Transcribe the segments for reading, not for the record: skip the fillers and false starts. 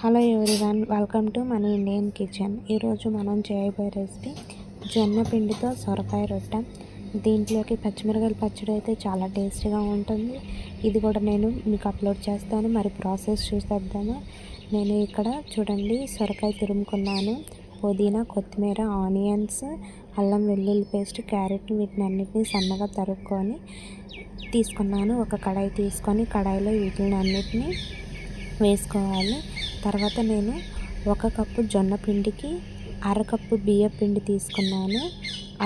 Hello everyone, welcome to మన Indian kitchen. ఈరోజు మనం చేయబోయే రెసిపీ జొన్న పిండితో సొరకాయ రొట్టె. దీంట్లోకి పచ్చిమిరపకాయల పచ్చడి అయితే చాలా టేస్టీగా ఉంటుంది. ఇది కూడా నేను మీకు అప్లోడ్ చేస్తాను. మరి ప్రాసెస్ చూసేద్దాము. నేను ఇక్కడ చూడండి సొరకాయ తురుముకున్నాను. పుదీనా, కొత్తిమీర, ఆనియన్స్, అల్లం వెల్లుల్లి పేస్ట్, క్యారెట్ వీటిని అన్నిటిని సన్నగా తరుక్కొని తీసుకున్నాను. ఒక కడాయి తీసుకొని కడాయిలో వీటిని అన్నిటిని వేసుకోవాలి. తర్వాత నేను 1 కప్పు జొన్న పిండికి అరకప్పు బియ్యం పిండి తీసుకున్నాను.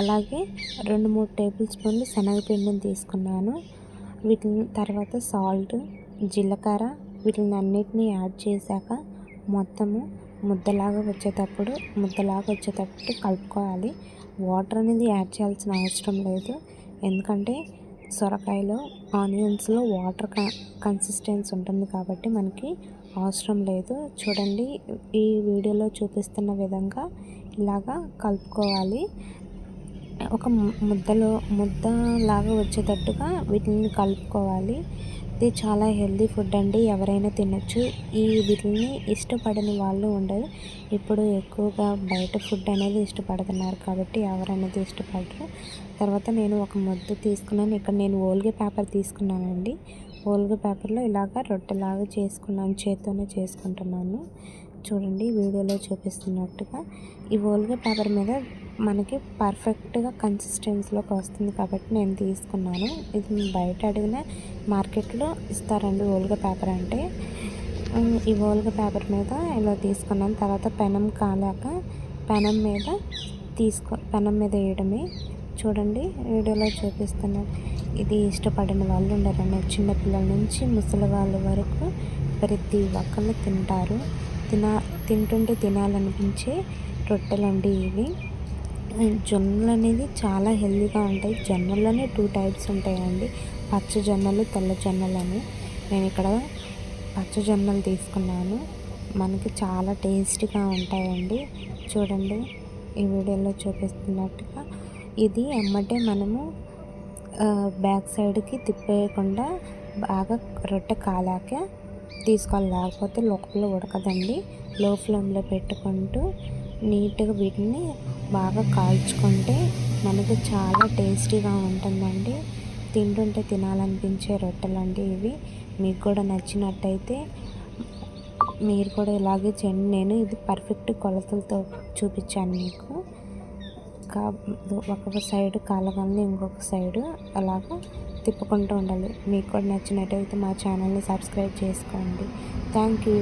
అలాగే 2-3 టేబుల్ స్పూన్లు శనగపిండిని తీసుకున్నాను. వీటిని తర్వాత సాల్ట్, జీలకర్ర వీటిని అన్నిటినీ యాడ్ చేశాక మొత్తము ముద్దలాగా వచ్చేటప్పుడు కలుపుకోవాలి. వాటర్ అనేది యాడ్ చేయాల్సిన అవసరం లేదు, ఎందుకంటే సొరకాయలో ఆనియన్స్లో వాటర్ కన్సిస్టెన్సీ ఉంటుంది కాబట్టి మనకి అవసరం లేదు. చూడండి, ఈ వీడియోలో చూపిస్తున్న విధంగా ఇలాగా కలుపుకోవాలి. ఒక ముద్దలాగా వచ్చేటట్టుగా వీటిని కలుపుకోవాలి. ఇది చాలా హెల్తీ ఫుడ్ అండి, ఎవరైనా తినచ్చు. వీటిని ఇష్టపడని వాళ్ళు ఉండరు. ఇప్పుడు ఎక్కువగా బయట ఫుడ్ అనేది ఇష్టపడుతున్నారు కాబట్టి ఎవరనేది ఇష్టపడరు. తర్వాత నేను ఒక ముద్ద తీసుకున్నాను. ఇక్కడ నేను ఓల్గే పేపర్ తీసుకున్నానండి. ఓల్గే పేపర్లో ఇలాగ రొట్టెలాగా చేసుకున్నాను, చేత్తోనే చేసుకుంటున్నాను. చూడండి వీడియోలో చూపిస్తున్నట్టుగా ఈ ఓల్గే పేపర్ మీద మనకి పర్ఫెక్ట్గా కన్సిస్టెన్సీలోకి వస్తుంది కాబట్టి నేను తీసుకున్నాను. ఇది బయట అడిగిన మార్కెట్లో ఇస్తారండి ఓల్గే పేపర్ అంటే. ఈ ఓల్గే పేపర్ మీద ఇలా తీసుకున్నాను. తర్వాత పెనం కాలాక పెనం మీద వేయడమే. చూడండి వీడియోలో చూపిస్తున్నాను. ఇది ఇష్టపడిన వాళ్ళు ఉండరండి. చిన్నపిల్లల నుంచి ముసలి వాళ్ళ వరకు ప్రతి ఒక్కళ్ళు తింటారు. తింటుంటే తినాలనిపించే రొట్టెలండి ఇవి. జొన్నలు అనేది చాలా హెల్తీగా ఉంటాయి. జొన్నల్లోనే 2 టైప్స్ ఉంటాయండి, పచ్చ జొన్నలు, తెల్ల జొన్నలు అని. నేను ఇక్కడ పచ్చ జొన్నలు తీసుకున్నాను. మనకి చాలా టేస్టీగా ఉంటాయండి. చూడండి ఈ వీడియోలో చూపిస్తున్నట్టుగా ఇది ఎమ్మటే మనము బ్యాక్ సైడ్కి తిప్పేయకుండా బాగా రొట్టె కాలాక తీసుకోవాలి, లేకపోతే లోపల ఉడకదండి. లో ఫ్లేమ్లో పెట్టుకుంటూ నీట్గా వీటిని బాగా కాల్చుకుంటే మనకి చాలా టేస్టీగా ఉంటుందండి. తింటుంటే తినాలనిపించే రొట్టెలండి ఇవి. మీకు కూడా నచ్చినట్టయితే మీరు కూడా ఇలాగే చేయండి. నేను ఇది పర్ఫెక్ట్ కొలతలతో చూపించాను మీకు. ఒక సైడు కాలగానే ఇంకొక సైడు అలాగా తిప్పుకుంటూ ఉండాలి. మీకు కూడా నచ్చినట్టయితే మా ఛానల్ని సబ్స్క్రైబ్ చేసుకోండి. Thank you.